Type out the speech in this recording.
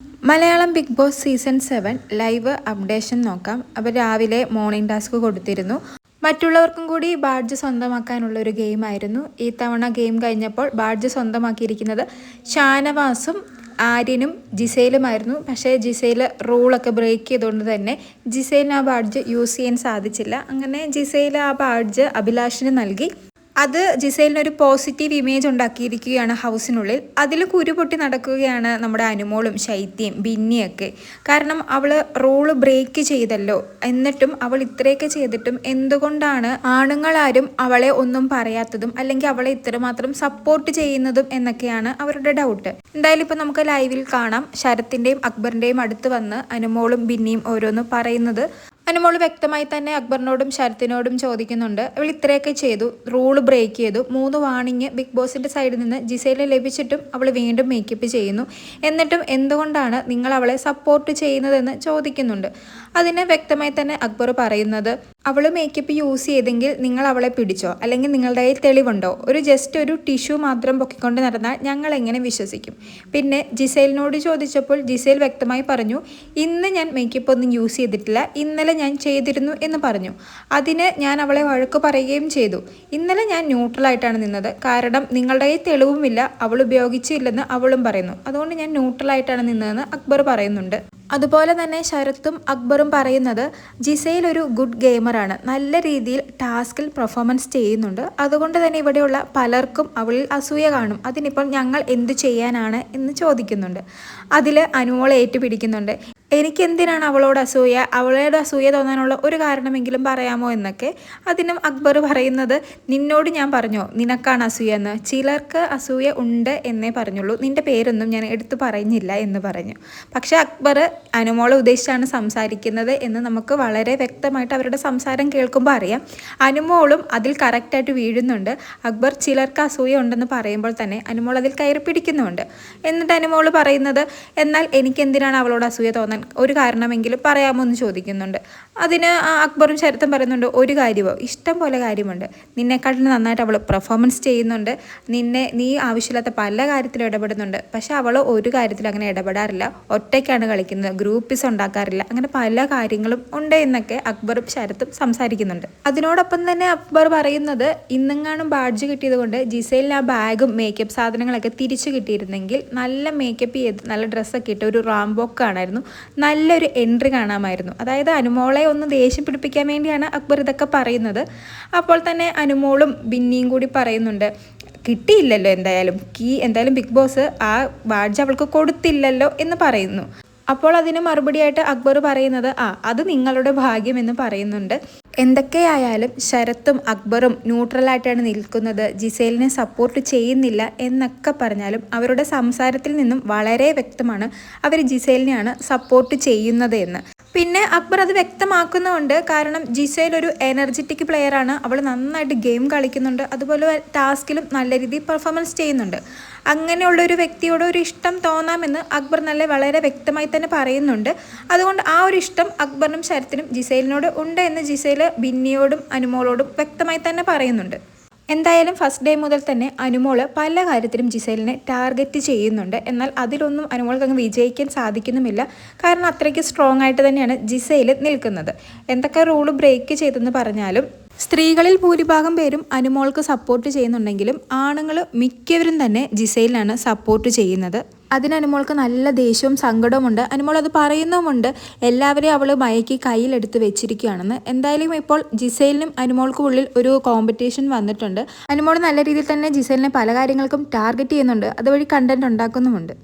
Malayalam big boss season 7 live updation നോക്കാം. അപ്പോൾ രാവിലെ മോർണിംഗ് ടാസ്ക് കൊടുത്തിരുന്നു. മറ്റുള്ളവർക്കും കൂടി ബാഡ്ജ് സ്വന്തമാക്കാനുള്ള ഒരു ഗെയിമായിരുന്നു. ഈ തവണ ഗെയിം കഴിഞ്ഞപ്പോൾ ബാഡ്ജ് സ്വന്തമാക്കിയിരിക്കുന്നത് ഷാനവാസും ആര്യനും ജിസയിലുമായിരുന്നു. പക്ഷേ ജിസയിൽ റൂളൊക്കെ ബ്രേക്ക് ചെയ്തുകൊണ്ട് തന്നെ ജിസയിലിന് ആ ബാഡ്ജ് യൂസ് ചെയ്യാൻ സാധിച്ചില്ല. അങ്ങനെ ജിസയിൽ ആ ബാഡ്ജ് അഭിലാഷിന് നൽകി. അത് ജിസയിലിനൊരു പോസിറ്റീവ് ഇമേജ് ഉണ്ടാക്കിയിരിക്കുകയാണ് ഹൗസിനുള്ളിൽ. അതിൽ കുരുപൊട്ടി നടക്കുകയാണ് നമ്മുടെ അനുമോളും ശൈത്യയും ബിന്നിയൊക്കെ. കാരണം അവൾ റൂള് ബ്രേക്ക് ചെയ്തല്ലോ, എന്നിട്ടും അവൾ ഇത്രയൊക്കെ ചെയ്തിട്ടും എന്തുകൊണ്ടാണ് ആണുങ്ങളാരും അവളെ ഒന്നും പറയാത്തതും അല്ലെങ്കിൽ അവളെ ഇത്രമാത്രം സപ്പോർട്ട് ചെയ്യുന്നതും എന്നൊക്കെയാണ് അവരുടെ ഡൗട്ട്. എന്തായാലും ഇപ്പം നമുക്ക് ലൈവിൽ കാണാം. ശരത്തിൻ്റെയും അക്ബറിൻ്റെയും അടുത്ത് വന്ന് അനുമോളും ബിന്നിയും ഓരോന്ന് പറയുന്നത്. അനുമോൾ വ്യക്തമായി തന്നെ അക്ബറിനോടും ശരത്തിനോടും ചോദിക്കുന്നുണ്ട്, അവൾ ഇത്രയൊക്കെ ചെയ്തു, റൂള് ബ്രേക്ക് ചെയ്തു, 3 വാണിങ് ബിഗ് ബോസിൻ്റെ സൈഡിൽ നിന്ന് ജിസയിലെ ലഭിച്ചിട്ടും അവൾ വീണ്ടും മേക്കപ്പ് ചെയ്യുന്നു, എന്നിട്ടും എന്തുകൊണ്ടാണ് നിങ്ങൾ അവളെ സപ്പോർട്ട് ചെയ്യുന്നതെന്ന് ചോദിക്കുന്നുണ്ട്. അതിന് വ്യക്തമായി തന്നെ അക്ബർ പറയുന്നത്, അവൾ മേക്കപ്പ് യൂസ് ചെയ്തെങ്കിൽ നിങ്ങൾ അവളെ പിടിച്ചോ, അല്ലെങ്കിൽ നിങ്ങളുടെ കയ്യിൽ തെളിവുണ്ടോ? ജസ്റ്റ് ഒരു ടിഷ്യൂ മാത്രം പൊക്കിക്കൊണ്ട് നടന്നാൽ ഞങ്ങൾ എങ്ങനെ വിശ്വസിക്കും? പിന്നെ ജിസയിലിനോട് ചോദിച്ചപ്പോൾ ജിസയിൽ വ്യക്തമായി പറഞ്ഞു, ഇന്ന് ഞാൻ മേക്കപ്പ് ഒന്നും യൂസ് ചെയ്തിട്ടില്ല, ഇന്നലെ ഞാൻ ചെയ്തിരുന്നു എന്ന് പറഞ്ഞു. അതിന് ഞാൻ അവളെ വഴക്ക് പറയുകയും ചെയ്തു. ഇന്നലെ ഞാൻ ന്യൂട്രലായിട്ടാണ് നിന്നത്, കാരണം നിങ്ങളുടെ കയ്യിൽ തെളിവുമില്ല, അവൾ ഉപയോഗിച്ചില്ലെന്ന് അവളും പറയുന്നു. അതുകൊണ്ട് ഞാൻ ന്യൂട്രലായിട്ടാണ് നിന്നതെന്ന് അക്ബർ പറയുന്നുണ്ട്. അതുപോലെ തന്നെ ശരത്തും അക്ബറും പറയുന്നത്, ജിസയിൽ ഒരു ഗുഡ് ഗെയിമറാണ്, നല്ല രീതിയിൽ ടാസ്കിൽ പെർഫോമൻസ് ചെയ്യുന്നുണ്ട്, അതുകൊണ്ട് തന്നെ ഇവിടെയുള്ള പലർക്കും അവളിൽ അസൂയ കാണും, അതിനിപ്പോൾ ഞങ്ങൾ എന്തു ചെയ്യാനാണ് എന്ന് ചോദിക്കുന്നുണ്ട്. അതിൽ അനുമോൾ ഏറ്റുപിടിക്കുന്നുണ്ട്, എനിക്കെന്തിനാണ് അവളോട് അസൂയ, അവളോട് അസൂയ തോന്നാനുള്ള ഒരു കാരണമെങ്കിലും പറയാമോ എന്നൊക്കെ. അതിനും അക്ബർ പറയുന്നത്, നിന്നോട് ഞാൻ പറഞ്ഞോ നിനക്കാണ് അസൂയ എന്ന്? ചിലർക്ക് അസൂയ ഉണ്ട് എന്നേ പറഞ്ഞുള്ളൂ, നിൻ്റെ പേരൊന്നും ഞാൻ എടുത്തു പറയുന്നില്ല എന്ന് പറഞ്ഞു. പക്ഷേ അക്ബർ അനുമോളെ ഉദ്ദേശിച്ചാണ് സംസാരിക്കുന്നത് എന്ന് നമുക്ക് വളരെ വ്യക്തമായിട്ട് അവരുടെ സംസാരം കേൾക്കുമ്പോൾ അറിയാം. അനുമോളും അതിൽ കറക്റ്റായിട്ട് വീഴുന്നുണ്ട്. അക്ബർ ചിലർക്ക് അസൂയ ഉണ്ടെന്ന് പറയുമ്പോൾ തന്നെ അനുമോൾ അതിൽ കയറി പിടിക്കുന്നുണ്ട്. എന്നിട്ട് അനുമോൾ പറയുന്നത്, എന്നാൽ എനിക്കെന്തിനാണ് അവളോട് അസൂയ തോന്നാൻ ഒരു കാരണമെങ്കിലും പറയാമോ എന്ന് ചോദിക്കുന്നുണ്ട്. അതിന് അക്ബറും ശരത്തും പറയുന്നുണ്ട്, ഒരു കാര്യമോ, ഇഷ്ടം പോലെ കാര്യമുണ്ട്, നിന്നെക്കാട്ടിലും നന്നായിട്ട് അവൾ പെർഫോമൻസ് ചെയ്യുന്നുണ്ട്, നീ ആവശ്യമില്ലാത്ത പല കാര്യത്തിലും ഇടപെടുന്നുണ്ട്, പക്ഷെ അവൾ ഒരു കാര്യത്തിലും അങ്ങനെ ഇടപെടാറില്ല, ഒറ്റയ്ക്കാണ് കളിക്കുന്നത്, ഗ്രൂപ്പിസ് ഉണ്ടാക്കാറില്ല, അങ്ങനെ പല കാര്യങ്ങളും ഉണ്ട് എന്നൊക്കെ അക്ബറും ശരത്തും സംസാരിക്കുന്നുണ്ട്. അതിനോടൊപ്പം തന്നെ അക്ബർ പറയുന്നത്, ഇന്നെങ്ങാനും ബാഡ്ജ് കിട്ടിയത് കൊണ്ട് ജിസയിലിന് ആ ബാഗും മേക്കപ്പ് സാധനങ്ങളൊക്കെ തിരിച്ചു കിട്ടിയിരുന്നെങ്കിൽ നല്ല മേക്കപ്പ് ചെയ്ത് നല്ല ഡ്രസ്സൊക്കെ ഇട്ട് ഒരു റാംബോക്ക് കാണായിരുന്നു, നല്ലൊരു എൻട്രി കാണാമായിരുന്നു. അതായത് അനുമോളെ ഒന്ന് ദേഷ്യം പിടിപ്പിക്കാൻ വേണ്ടിയാണ് അക്ബർ ഇതൊക്കെ പറയുന്നത്. അപ്പോൾ തന്നെ അനുമോളും ബിന്നിയും കൂടി പറയുന്നുണ്ട്, കിട്ടിയില്ലല്ലോ എന്തായാലും ബിഗ് ബോസ് ആ ബാഡ്ജ് അവൾക്ക് കൊടുത്തില്ലല്ലോ എന്ന് പറയുന്നു. അപ്പോൾ അതിന് മറുപടിയായിട്ട് അക്ബർ പറയുന്നത്, അത് നിങ്ങളുടെ ഭാഗ്യം എന്ന് പറയുന്നുണ്ട്. എന്തൊക്കെയായാലും ശരത്തും അക്ബറും ന്യൂട്രലായിട്ടാണ് നിൽക്കുന്നത്, ജിസയിലിനെ സപ്പോർട്ട് ചെയ്യുന്നില്ല എന്നൊക്കെ പറഞ്ഞാലും അവരുടെ സംസാരത്തിൽ നിന്നും വളരെ വ്യക്തമാണ് അവർ ജിസയിലിനെയാണ് സപ്പോർട്ട് ചെയ്യുന്നത് എന്ന്. പിന്നെ അക്ബർ അത് വ്യക്തമാക്കുന്നുണ്ട്, കാരണം ജിസയിൽ ഒരു എനർജറ്റിക് പ്ലെയറാണ്, അവൾ നന്നായിട്ട് ഗെയിം കളിക്കുന്നുണ്ട്, അതുപോലെ ടാസ്കിലും നല്ല രീതിയിൽ പെർഫോമൻസ് ചെയ്യുന്നുണ്ട്. അങ്ങനെയുള്ളൊരു വ്യക്തിയോട് ഒരു ഇഷ്ടം തോന്നാമെന്ന് അക്ബർ വളരെ വ്യക്തമായി തന്നെ പറയുന്നുണ്ട്. അതുകൊണ്ട് ആ ഒരു ഇഷ്ടം അക്ബറിനും ശരത്തിനും ജിസയിലിനോട് ഉണ്ട് എന്ന് ജിസയിൽ ബിന്നിയോടും അനുമോളോടും വ്യക്തമായി തന്നെ പറയുന്നുണ്ട്. എന്തായാലും ഫസ്റ്റ് ഡേ മുതൽ തന്നെ അനുമോൾ പല കാര്യത്തിലും ജിസയിലിനെ ടാർഗറ്റ് ചെയ്യുന്നുണ്ട്. എന്നാൽ അതിലൊന്നും അനുമോൾക്ക് അങ്ങ് വിജയിക്കാൻ സാധിക്കുന്നുമില്ല, കാരണം അത്രയ്ക്ക് സ്ട്രോങ് ആയിട്ട് തന്നെയാണ് ജിസയിൽ നിൽക്കുന്നത്. എന്തൊക്കെ റൂള് ബ്രേക്ക് ചെയ്തെന്ന് പറഞ്ഞാലും സ്ത്രീകളിൽ ഭൂരിഭാഗം പേരും അനുമോൾക്ക് സപ്പോർട്ട് ചെയ്യുന്നുണ്ടെങ്കിലും ആണുങ്ങൾ മിക്കവരും തന്നെ ജിസയിലാണ് സപ്പോർട്ട് ചെയ്യുന്നത്. അതിന് അനുമോൾക്ക് നല്ല ദേഷ്യവും സങ്കടവുമുണ്ട്. അനുമോൾ അത് പറയുന്നുമുണ്ട്, എല്ലാവരെയും അവൾ മയക്കി കയ്യിലെടുത്ത് വെച്ചിരിക്കുകയാണെന്ന്. എന്തായാലും ഇപ്പോൾ ജിസയിലിനും അനുമോൾക്കും ഉള്ളിൽ ഒരു കോമ്പറ്റീഷൻ വന്നിട്ടുണ്ട്. അനുമോൾ നല്ല രീതിയിൽ തന്നെ ജിസയിലിനെ പല കാര്യങ്ങൾക്കും ടാർഗറ്റ് ചെയ്യുന്നുണ്ട്, അതുവഴി കണ്ടന്റ് ഉണ്ടാക്കുന്നുമുണ്ട്.